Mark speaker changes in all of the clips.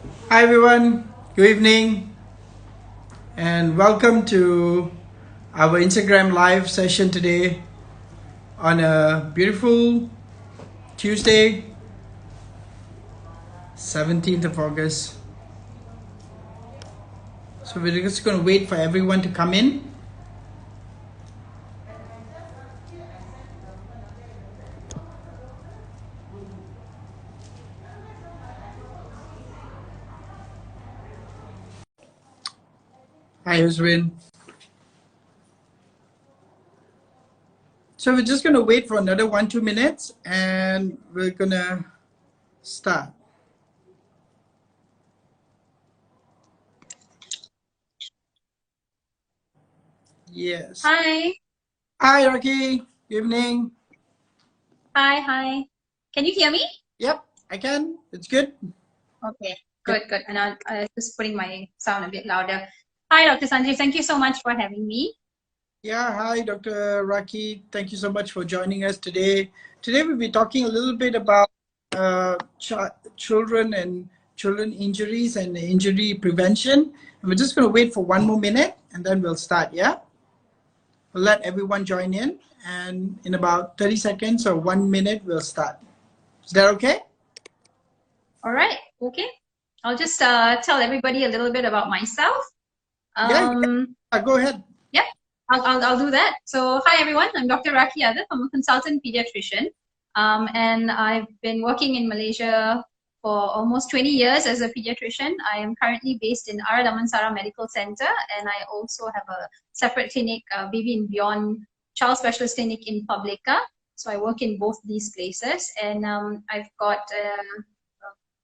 Speaker 1: Hi everyone, good evening, and welcome to our Instagram live session today on a beautiful Tuesday, 17th of August. So we're just going to wait for everyone to come in. Hi Uswin. So we're just going to wait for another 1-2 minutes and we're going to start. Yes.
Speaker 2: Hi.
Speaker 1: Hi Rakhee, good evening.
Speaker 2: Hi. Can you hear me?
Speaker 1: Yep, I can. It's good.
Speaker 2: Okay,
Speaker 1: Yep.
Speaker 2: good. And I just putting my sound a bit louder. Hi, Dr. Sanjeev. Thank you so much for having me.
Speaker 1: Yeah, hi, Dr. Rakhee. Thank you so much for joining us today. Today we'll be talking a little bit about children and children injuries and injury prevention. And we're just going to wait for 1 more minute and then we'll start, yeah? We'll let everyone join in and in about 30 seconds or 1 minute, we'll start. Is that okay?
Speaker 2: All right. Okay. I'll just tell everybody a little bit about myself.
Speaker 1: Yeah, go ahead.
Speaker 2: Yeah, I'll do that. So, hi everyone. I'm Dr. Rakhee Yadav. I'm a consultant pediatrician, and I've been working in Malaysia for almost 20 years as a pediatrician. I am currently based in Damansara Medical Center, and I also have a separate clinic, Baby and Beyond Child Specialist Clinic in Publica. So I work in both these places, and I've got a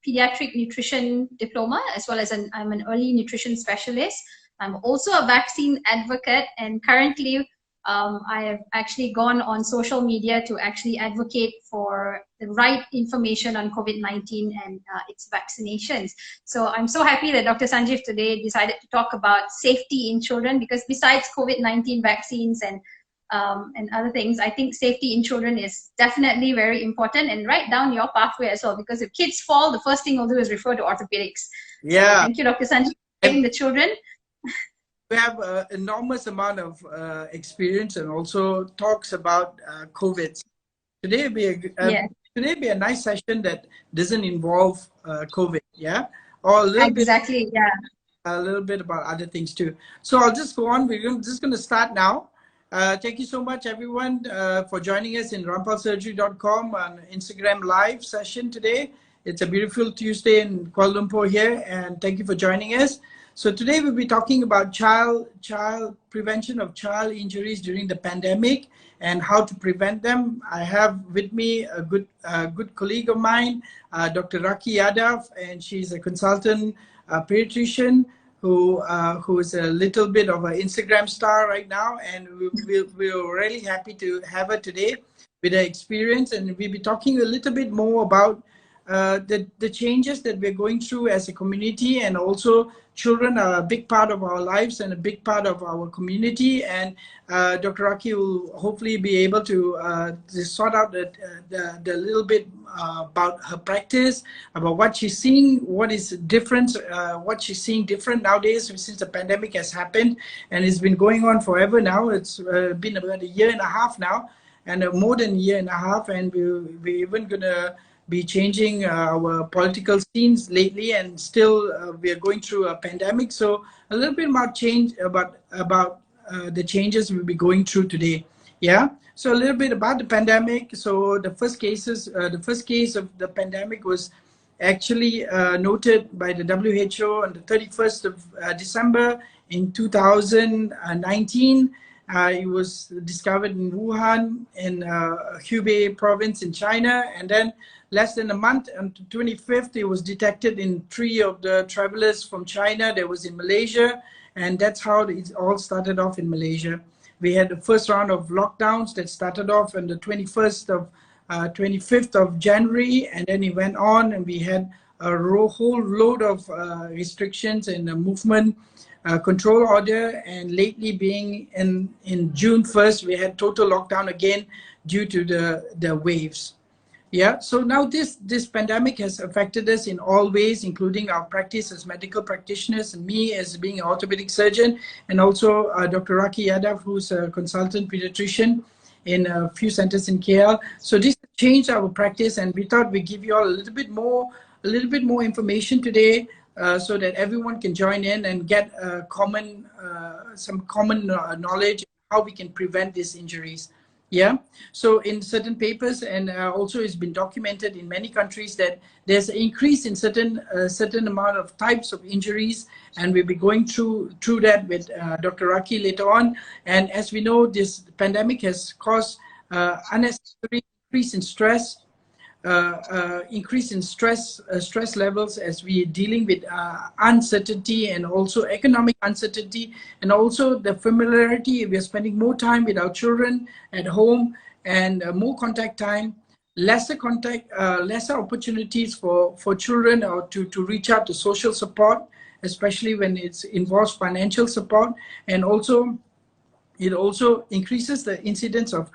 Speaker 2: pediatric nutrition diploma as well as I'm an early nutrition specialist. I'm also a vaccine advocate, and currently I have actually gone on social media to actually advocate for the right information on COVID-19 and its vaccinations. So I'm so happy that Dr. Sanjeev today decided to talk about safety in children, because besides COVID-19 vaccines and other things, I think safety in children is definitely very important, and right down your pathway as well, because if kids fall, the first thing we'll do is refer to orthopedics. So
Speaker 1: Yeah.
Speaker 2: thank you, Dr. Sanjeev, for getting the children.
Speaker 1: We have an enormous amount of experience and also talks about COVID. Today be
Speaker 2: Yeah,
Speaker 1: today be a nice session that doesn't involve COVID, yeah, or
Speaker 2: exactly. Yeah.
Speaker 1: a little bit about other things too. So I'll just go on. Just going to start now. Thank you so much, everyone, for joining us in rampalsurgery.com on Instagram live session today. It's a beautiful Tuesday in Kuala Lumpur here, and thank you for joining us. So today we'll be talking about child prevention of child injuries during the pandemic and how to prevent them. I have with me a good colleague of mine, Dr. Rakhee Yadav, and she's a consultant pediatrician who is a little bit of an Instagram star right now, and we're really happy to have her today with her experience, and we'll be talking a little bit more about the changes that we're going through as a community, and also children are a big part of our lives and a big part of our community. And Dr. Rakhee will hopefully be able to sort out the little bit about her practice, about what she's seeing, what is different, what she's seeing different nowadays since the pandemic has happened, and it's been going on forever now. It's been about a year and a half now, and more than a year and a half, and we're even gonna be changing our political scenes lately, and still we are going through a pandemic. So a little bit more change about the changes we'll be going through today. Yeah. So a little bit about the pandemic. So the first case of the pandemic was actually noted by the WHO on the 31st of December in 2019. It was discovered in Wuhan in Hubei province in China, and then less than a month on the 25th, it was detected in 3 of the travelers from China. There was in Malaysia, and that's how it all started off in Malaysia. We had the first round of lockdowns that started off on the 25th of January, and then it went on, and we had a whole load of restrictions and movement control order, and lately being in June 1st, we had total lockdown again due to the waves. Yeah, so now this pandemic has affected us in all ways, including our practice as medical practitioners, and me as being an orthopedic surgeon, and also Dr. Rakhee Yadav, who's a consultant pediatrician in a few centers in KL. So this changed our practice, and we thought we'd give you all a little bit more information today, so that everyone can join in and get some common knowledge how we can prevent these injuries. Yeah, so in certain papers, and also it's been documented in many countries, that there's an increase in certain amount of types of injuries, and we'll be going through that with Dr. Rakhee later on. And as we know, this pandemic has caused unnecessary increase in stress levels, as we are dealing with uncertainty, and also economic uncertainty, and also the familiarity. We are spending more time with our children at home, and more contact time, lesser opportunities for children or to reach out to social support, especially when it involves financial support. And also it also increases the incidence of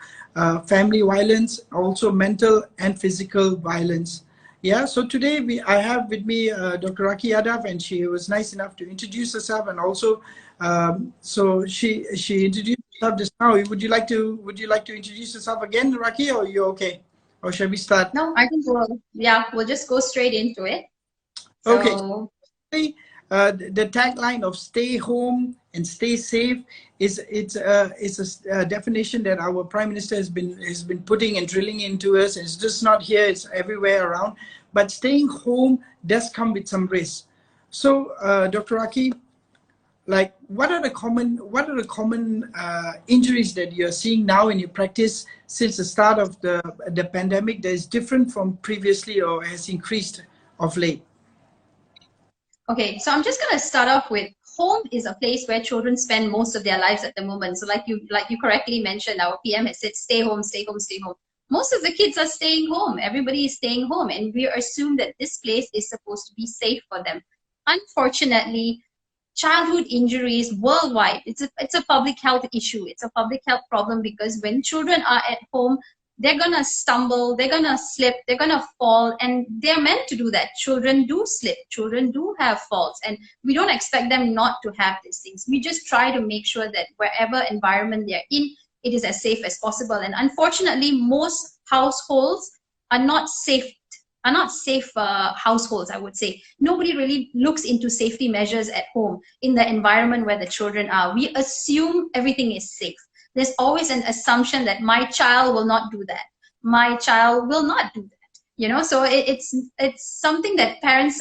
Speaker 1: family violence, also mental and physical violence. Yeah, so today I have with me Dr. Rakhee Yadav, and she was nice enough to introduce herself, and also so she introduced herself just now. Would you like to introduce yourself again, Rakhee, or you okay? Or shall we start?
Speaker 2: No, I think we'll just go straight into it. So,
Speaker 1: okay. The tagline of "Stay home and stay safe" is a definition that our Prime Minister has been putting and drilling into us. It's just not here; it's everywhere around. But staying home does come with some risks. So, Dr. Rakhee, like, what are the common injuries that you're seeing now in your practice since the start of the pandemic that is different from previously or has increased of late?
Speaker 2: Okay, so I'm just going to start off with home is a place where children spend most of their lives at the moment. So like you correctly mentioned, our PM has said, stay home, stay home, stay home. Most of the kids are staying home. Everybody is staying home, and we assume that this place is supposed to be safe for them. Unfortunately, childhood injuries worldwide, it's a public health issue. It's a public health problem, because when children are at home, they're gonna stumble, they're gonna slip, they're gonna fall, and they're meant to do that. Children do slip, children do have faults, and we don't expect them not to have these things. We just try to make sure that wherever environment they're in, it is as safe as possible. And unfortunately, most households are not safe households, I would say. Nobody really looks into safety measures at home in the environment where the children are. We assume everything is safe. There's always an assumption that my child will not do that. My child will not do that. You know, so it's something that parents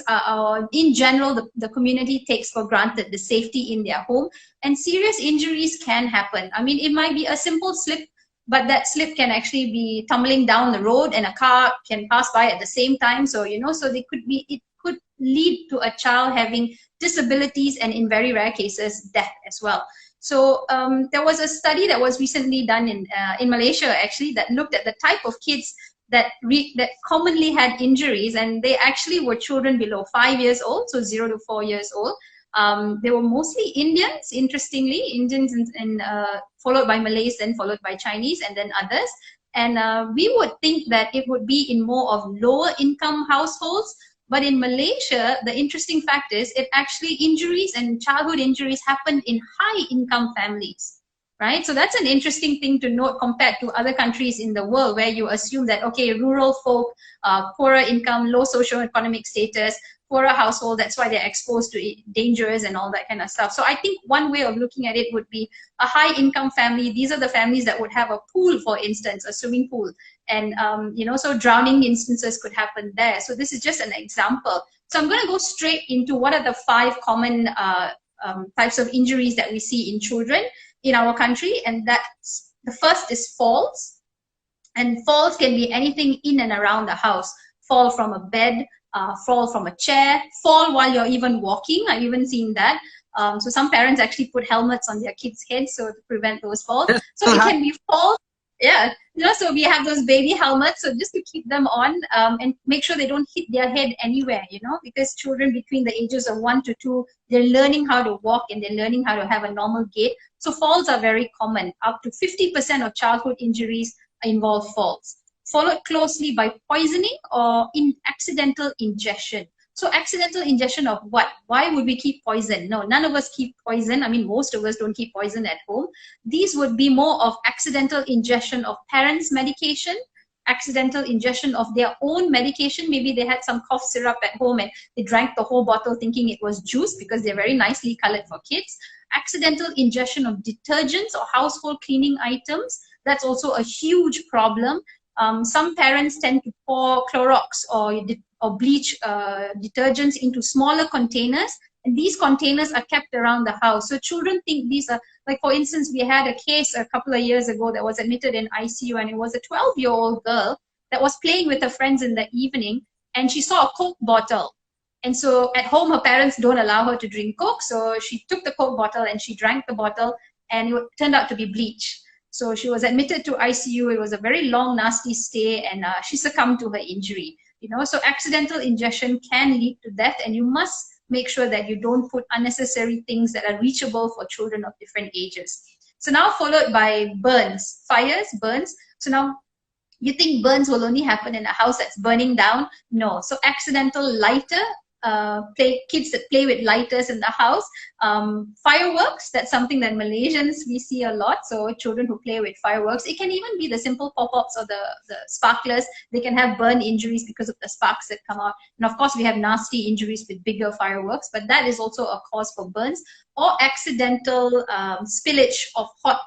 Speaker 2: in general, the community takes for granted, the safety in their home, and serious injuries can happen. I mean, it might be a simple slip, but that slip can actually be tumbling down the road, and a car can pass by at the same time. So, you know, so it could lead to a child having disabilities, and in very rare cases, death as well. So there was a study that was recently done in Malaysia, actually, that looked at the type of kids that commonly had injuries, and they actually were children below 5 years old, so 0 to 4 years old. They were mostly Indians, interestingly, Indians, and followed by Malays, then followed by Chinese, and then others. And we would think that it would be in more of lower income households. But in Malaysia, the interesting fact is injuries and childhood injuries happened in high income families, right? So that's an interesting thing to note compared to other countries in the world, where you assume that, okay, rural folk, poorer income, low socioeconomic status, poorer household, that's why they're exposed to dangers and all that kind of stuff. So I think one way of looking at it would be a high income family. These are the families that would have a pool, for instance, a swimming pool. And, you know, so drowning instances could happen there. So this is just an example. So I'm going to go straight into what are the 5 common types of injuries that we see in children in our country. And that's, the first is falls. And falls can be anything in and around the house. Fall from a bed, fall from a chair, fall while you're even walking. I've even seen that. So some parents actually put helmets on their kids' heads so to prevent those falls. So it can be falls. Yeah, you know, so we have those baby helmets, so just to keep them on and make sure they don't hit their head anywhere, you know, because children between the ages of 1 to 2, they're learning how to walk and they're learning how to have a normal gait. So falls are very common. Up to 50% of childhood injuries involve falls. followed closely by poisoning or accidental ingestion. So accidental ingestion of what? Why would we keep poison? No, none of us keep poison. I mean, most of us don't keep poison at home. These would be more of accidental ingestion of parents' medication, accidental ingestion of their own medication. Maybe they had some cough syrup at home and they drank the whole bottle thinking it was juice because they're very nicely colored for kids. Accidental ingestion of detergents or household cleaning items. That's also a huge problem. Some parents tend to pour Clorox or bleach detergents into smaller containers, and these containers are kept around the house. So children think these are, like for instance, we had a case a couple of years ago that was admitted in ICU, and it was a 12-year-old girl that was playing with her friends in the evening, and she saw a Coke bottle. And so at home, her parents don't allow her to drink Coke, so she took the Coke bottle and she drank the bottle, and it turned out to be bleach. So she was admitted to ICU. It was a very long, nasty stay, and she succumbed to her injury. You know, so accidental ingestion can lead to death, and you must make sure that you don't put unnecessary things that are reachable for children of different ages. So now followed by burns, fires, burns. So now you think burns will only happen in a house that's burning down? No. So accidental lighter, kids that play with lighters in the house, fireworks, that's something that Malaysians we see a lot. So children who play with fireworks, it can even be the simple pop-ups or the sparklers. They can have burn injuries because of the sparks that come out. And of course we have nasty injuries with bigger fireworks, but that is also a cause for burns. Or accidental spillage of hot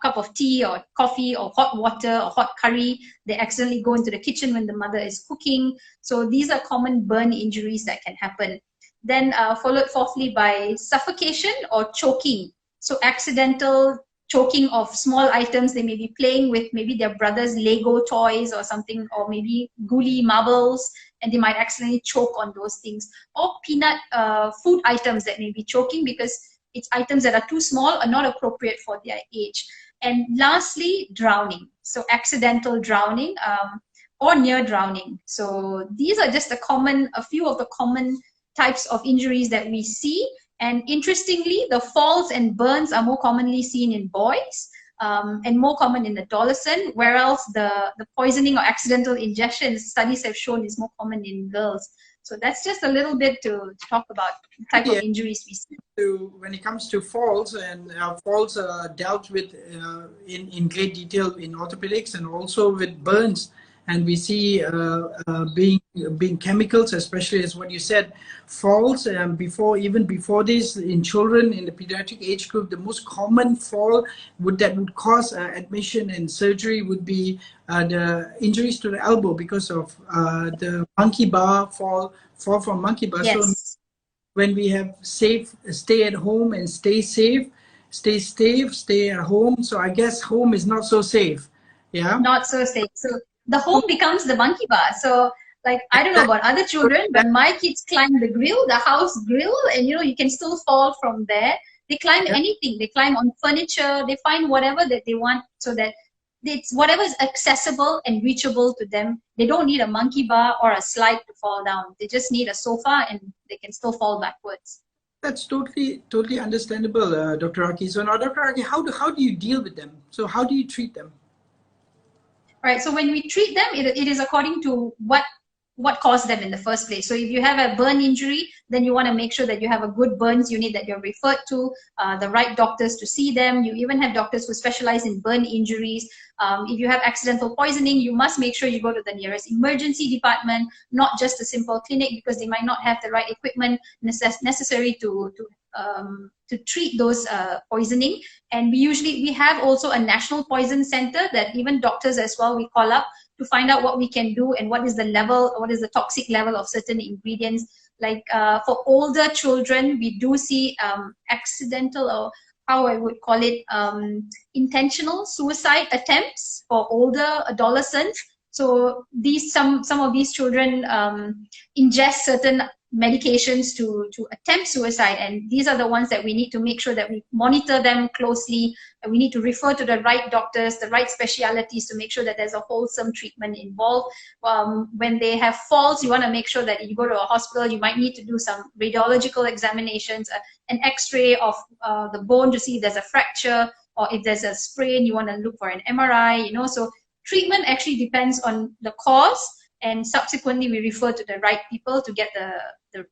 Speaker 2: cup of tea or coffee or hot water or hot curry. They accidentally go into the kitchen when the mother is cooking. So these are common burn injuries that can happen. Then followed fourthly by suffocation or choking. So accidental choking of small items. They may be playing with maybe their brother's Lego toys or something, or maybe guli marbles, and they might accidentally choke on those things. Or peanut food items that may be choking because it's items that are too small or not appropriate for their age. And lastly, drowning. So accidental drowning or near drowning. So these are just a few of the common types of injuries that we see. And interestingly, the falls and burns are more commonly seen in boys and more common in adolescents, whereas the poisoning or accidental ingestion, studies have shown, is more common in girls. So that's just a little bit to talk about the type of injuries we see.
Speaker 1: When it comes to falls, and falls are dealt with in great detail in orthopedics, and also with burns. And we see being chemicals, especially as what you said, falls. Even before this, in children in the pediatric age group, the most common fall that would cause admission and surgery would be the injuries to the elbow because of the monkey bar fall from monkey bar.
Speaker 2: Yes.
Speaker 1: So when we have stay at home and stay safe, stay at home. So I guess home is not so safe. Yeah.
Speaker 2: Not so safe. So the home becomes the monkey bar. So like, I don't know about other children, but my kids climb the grill, the house grill, and you know, you can still fall from there. They climb anything. They climb on furniture. They find whatever that they want, so that it's whatever is accessible and reachable to them. They don't need a monkey bar or a slide to fall down. They just need a sofa, and they can still fall backwards.
Speaker 1: That's totally understandable, Dr. Rakhee. So now, Dr. Rakhee, how do you deal with them? So how do you treat them?
Speaker 2: Right. So when we treat them, it is according to what caused them in the first place. So if you have a burn injury, then you want to make sure that you have a good burns unit that you're referred to, the right doctors to see them. You even have doctors who specialize in burn injuries. If you have accidental poisoning, you must make sure you go to the nearest emergency department, not just a simple clinic, because they might not have the right equipment necessary to treat those poisoning. And we have also a national poison center that even doctors as well, we call up to find out what we can do and what is the toxic level of certain ingredients. Like for older children, we do see accidental, or how I would call it, intentional suicide attempts for older adolescents. So some of these children ingest certain medications to attempt suicide, and these are the ones that we need to make sure that we monitor them closely, and we need to refer to the right doctors, the right specialities, to make sure that there's a wholesome treatment involved. When they have falls, you want to make sure that you go to a hospital. You might need to do some radiological examinations, an x-ray of the bone to see if there's a fracture, or if there's a sprain, you want to look for an MRI, you know. So treatment actually depends on the cause, and subsequently we refer to the right people to get the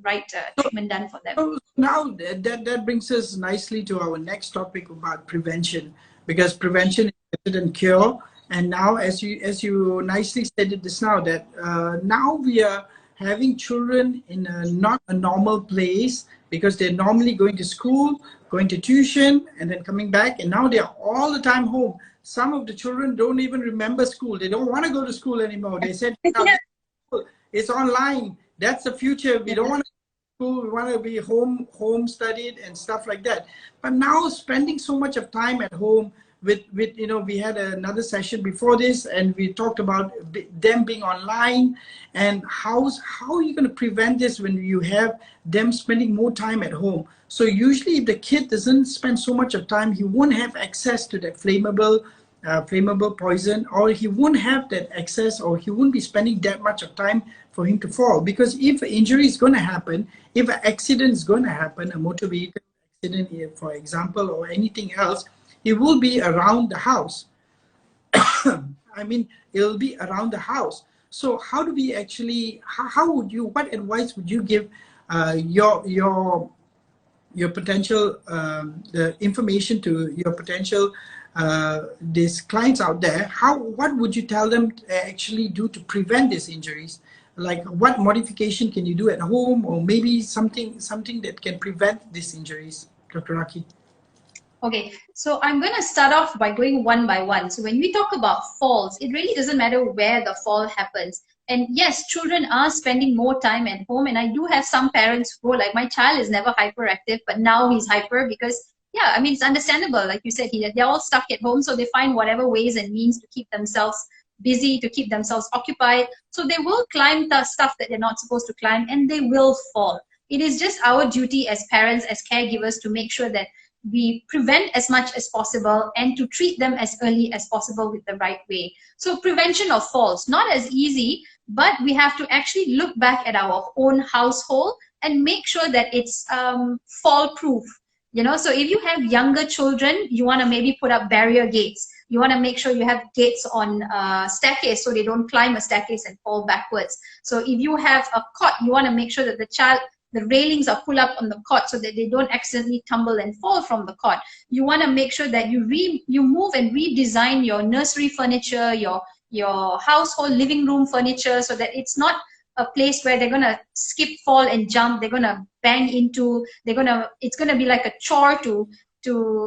Speaker 2: right treatment done for them.
Speaker 1: So now that brings us nicely to our next topic about prevention, because prevention is better than cure. And now, as you nicely stated this now, that now we are having children in not a normal place, because they're normally going to school, going to tuition, and then coming back, and now they're all the time home. Some of the children don't even remember school. They don't want to go to school anymore. They said, it's online. That's the future. We don't want to go to school. We want to be home studied and stuff like that. But now spending so much of time at home with we had another session before this, and we talked about them being online, and how are you going to prevent this when you have them spending more time at home? So usually if the kid doesn't spend so much of time, he won't have access to that flammable poison, or he won't have that access, or he won't be spending that much of time for him to fall. Because if an injury is going to happen, if an accident is going to happen, a motor vehicle accident, for example, or anything else, it will be around the house. I mean, it'll be around the house. So how do we actually, what advice would you give your potential, the information to your potential these clients out there? What would you tell them to actually do to prevent these injuries? Like, what modification can you do at home, or maybe something that can prevent these injuries, Dr. Rakhee?
Speaker 2: Okay, so I'm going to start off by going one by one. So when we talk about falls, it really doesn't matter where the fall happens. And yes, children are spending more time at home. And I do have some parents who, like, my child is never hyperactive, but now he's hyper because, yeah, I mean, it's understandable. Like you said, they're all stuck at home. So they find whatever ways and means to keep themselves busy, to keep themselves occupied. So they will climb the stuff that they're not supposed to climb, and they will fall. It is just our duty as parents, as caregivers, to make sure that we prevent as much as possible and to treat them as early as possible with the right way. So prevention of falls, not as easy, but we have to actually look back at our own household and make sure that it's fall proof. So if you have younger children, you want to maybe put up barrier gates. You want to make sure you have gates on staircase so they don't climb a staircase and fall backwards. So if you have a cot, you want to make sure that the railings are pulled up on the cot so that they don't accidentally tumble and fall from the cot. You want to make sure that you move and redesign your nursery furniture, your household living room furniture, so that it's not a place where they're going to skip, fall, and jump. They're going to bang into, it's going to be like a chore to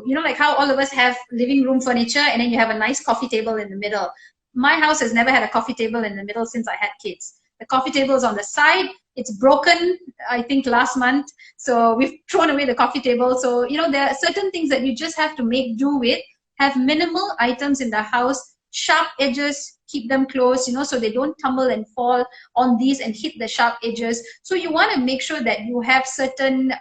Speaker 2: like how all of us have living room furniture and then you have a nice coffee table in the middle. My house has never had a coffee table in the middle since I had kids. The coffee table is on the side. It's broken, I think, last month. So we've thrown away the coffee table. So, there are certain things that you just have to make do with. Have minimal items in the house, sharp edges, keep them closed, so they don't tumble and fall on these and hit the sharp edges. So you want to make sure that you have certain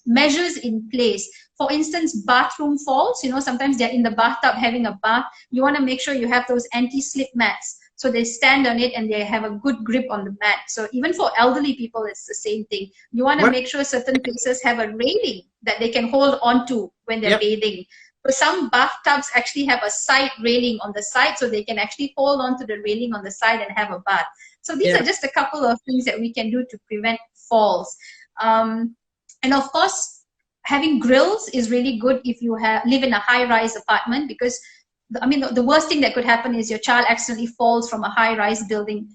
Speaker 2: measures in place. For instance, bathroom falls, sometimes they're in the bathtub having a bath. You want to make sure you have those anti-slip mats. So they stand on it and they have a good grip on the mat. So even for elderly people, it's the same thing. You want to make sure certain places have a railing that they can hold on to when they're bathing. So some bathtubs actually have a side railing on the side, so they can actually hold on to the railing on the side and have a bath. So these are just a couple of things that we can do to prevent falls. And of course, having grills is really good if you live in a high-rise apartment, because the worst thing that could happen is your child accidentally falls from a high-rise building.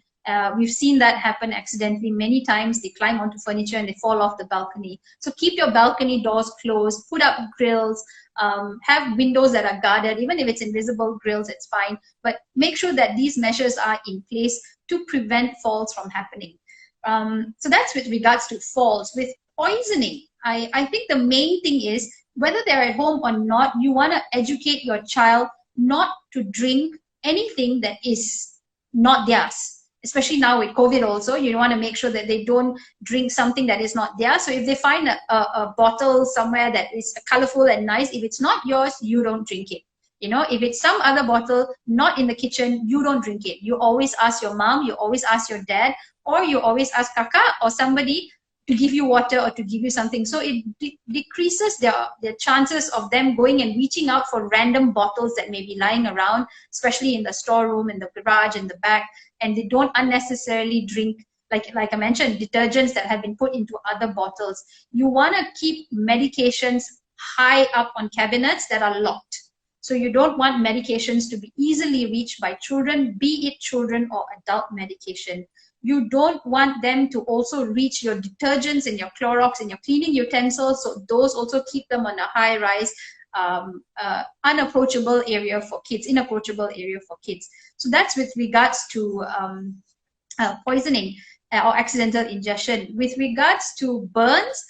Speaker 2: We've seen that happen accidentally many times. They climb onto furniture and they fall off the balcony. So keep your balcony doors closed, put up grills, have windows that are guarded. Even if it's invisible grills, it's fine. But make sure that these measures are in place to prevent falls from happening. So that's with regards to falls. With poisoning, I think the main thing is, whether they're at home or not, you want to educate your child not to drink anything that is not theirs. Especially now with COVID also, you want to make sure that they don't drink something that is not theirs. So if they find a bottle somewhere that is colorful and nice, if it's not yours, you don't drink it. If it's some other bottle not in the kitchen, you don't drink it. You always ask your mom, you always ask your dad, or you always ask Kaka or somebody, to give you water or to give you something. So it decreases their chances of them going and reaching out for random bottles that may be lying around, especially in the storeroom, in the garage, in the back, and they don't unnecessarily drink, like I mentioned, detergents that have been put into other bottles. You want to keep medications high up on cabinets that are locked. So you don't want medications to be easily reached by children, be it children or adult medication. You don't want them to also reach your detergents and your Clorox and your cleaning utensils. So those also keep them on a high rise, unapproachable area for kids, inapproachable area for kids. So that's with regards to poisoning or accidental ingestion. With regards to burns,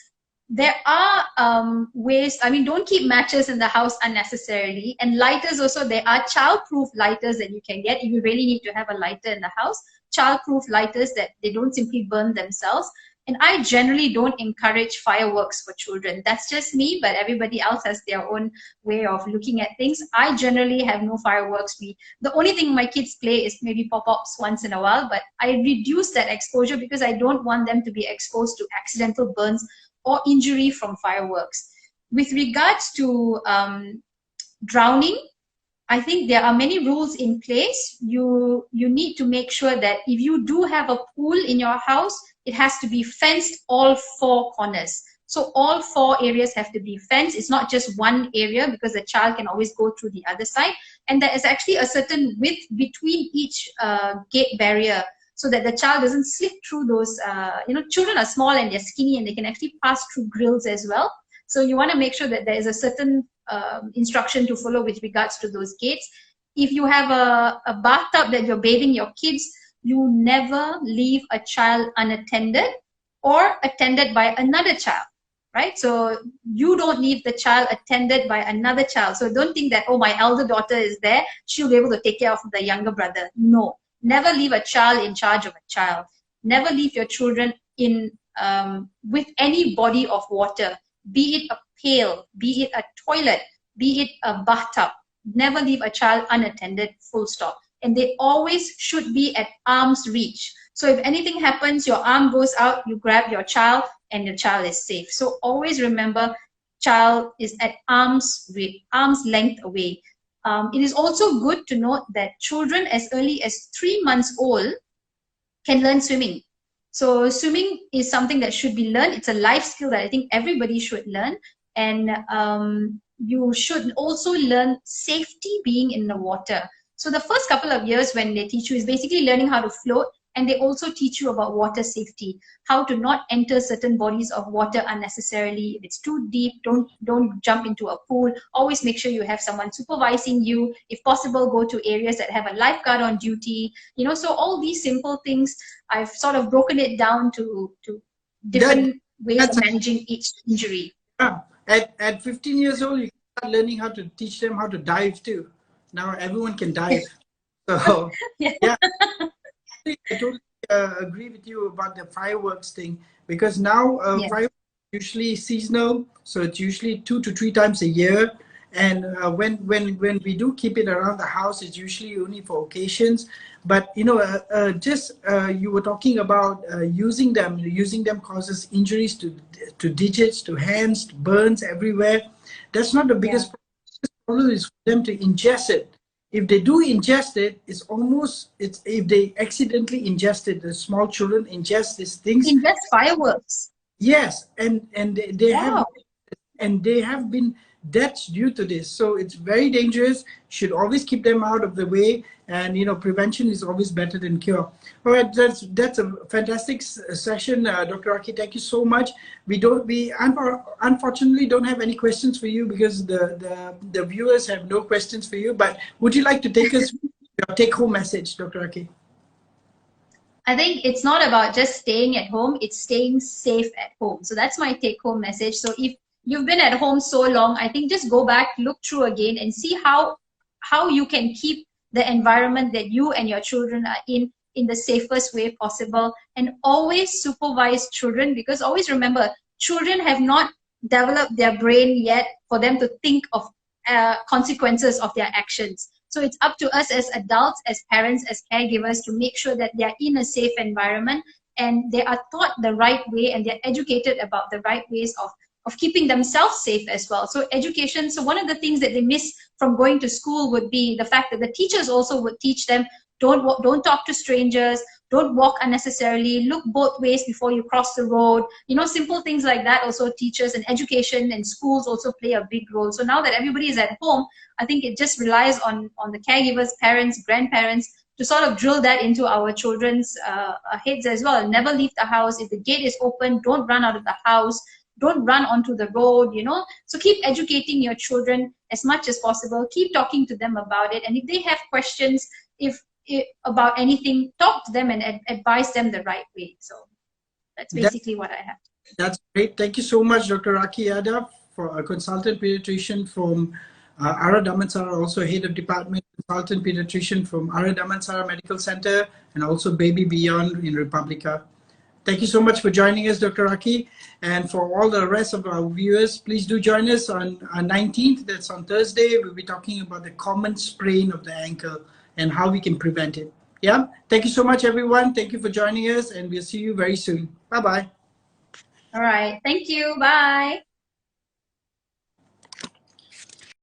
Speaker 2: there are ways. I mean, don't keep matches in the house unnecessarily. And lighters also, there are child-proof lighters that you can get if you really need to have a lighter in the house. Child-proof lighters that they don't simply burn themselves. And I generally don't encourage fireworks for children. That's just me, but everybody else has their own way of looking at things. I generally have no fireworks. The only thing my kids play is maybe pop-ups once in a while, but I reduce that exposure because I don't want them to be exposed to accidental burns or injury from fireworks. With regards to drowning, I think there are many rules in place. You need to make sure that if you do have a pool in your house, it has to be fenced all 4 corners. So all 4 areas have to be fenced. It's not just one area because the child can always go through the other side. And there is actually a certain width between each gate barrier so that the child doesn't slip through those, children are small and they're skinny and they can actually pass through grills as well. So you want to make sure that there is a certain instruction to follow with regards to those gates. If you have a bathtub that you're bathing your kids, you never leave a child unattended or attended by another child, right? So you don't leave the child attended by another child. So don't think that, oh, my elder daughter is there, she'll be able to take care of the younger brother. No, never leave a child in charge of a child. Never leave your children in with any body of water, be it a pail, be it a toilet, be it a bathtub. Never leave a child unattended, full stop. And they always should be at arm's reach. So if anything happens, your arm goes out, you grab your child and your child is safe. So always remember, child is at arm's length away. It is also good to note that children as early as 3 months old can learn swimming. So swimming is something that should be learned. It's a life skill that I think everybody should learn. And you should also learn safety being in the water. So the first couple of years when they teach you is basically learning how to float, and they also teach you about water safety, how to not enter certain bodies of water unnecessarily. If it's too deep, don't jump into a pool. Always make sure you have someone supervising you. If possible, go to areas that have a lifeguard on duty. So all these simple things, I've sort of broken it down to different ways of managing each injury.
Speaker 1: Yeah. At 15 years old, you start learning how to teach them how to dive too. Now everyone can dive. So yeah. I totally agree with you about the fireworks thing, because now fireworks are usually seasonal, so it's usually 2 to 3 times a year. And when we do keep it around the house, it's usually only for occasions. But you were talking about using them causes injuries to digits, to hands, to burns everywhere. That's not the biggest problem. The problem is for them to ingest it. If they do ingest it, if they accidentally ingest it, the small children ingest these things.
Speaker 2: Ingest fireworks.
Speaker 1: Yes, and they have been deaths due to this. So it's very dangerous. Should always keep them out of the way. And prevention is always better than cure. All right, that's a fantastic session, Dr. Rakhee. Thank you so much. We unfortunately don't have any questions for you because the viewers have no questions for you. But would you like to take us your take-home message, Dr. Rakhee?
Speaker 2: I think it's not about just staying at home; it's staying safe at home. So that's my take-home message. So if you've been at home so long, I think just go back, look through again, and see how you can keep the environment that you and your children are in the safest way possible. And always supervise children, because always remember, children have not developed their brain yet for them to think of consequences of their actions. So it's up to us as adults, as parents, as caregivers to make sure that they're in a safe environment. and they are taught the right way, and they're educated about the right ways of keeping themselves safe as well. So education, so one of the things that they miss from going to school would be the fact that the teachers also would teach them, don't talk to strangers, don't walk unnecessarily, look both ways before you cross the road. You know, simple things like that also teachers and education and schools also play a big role. So now that everybody is at home, I think it just relies on the caregivers, parents, grandparents, to sort of drill that into our children's heads as well. Never leave the house. If the gate is open, don't run out of the house. Don't run onto the road, you know. So keep educating your children as much as possible. Keep talking to them about it. And if they have questions, about anything, talk to them and advise them the right way. So that's basically what I have.
Speaker 1: That's great. Thank you so much, Dr. Rakhee Yadav, for a consultant pediatrician from Ara Damansara, also head of department, consultant pediatrician from Ara Damansara Medical Center, and also Baby Beyond in Republica. Thank you so much for joining us, Dr. Rakhee. And for all the rest of our viewers, please do join us on 19th. That's on Thursday. We'll be talking about the common sprain of the ankle and how we can prevent it. Yeah. Thank you so much, everyone. Thank you for joining us, and we'll see you very soon. Bye-bye.
Speaker 2: All right. Thank you. Bye.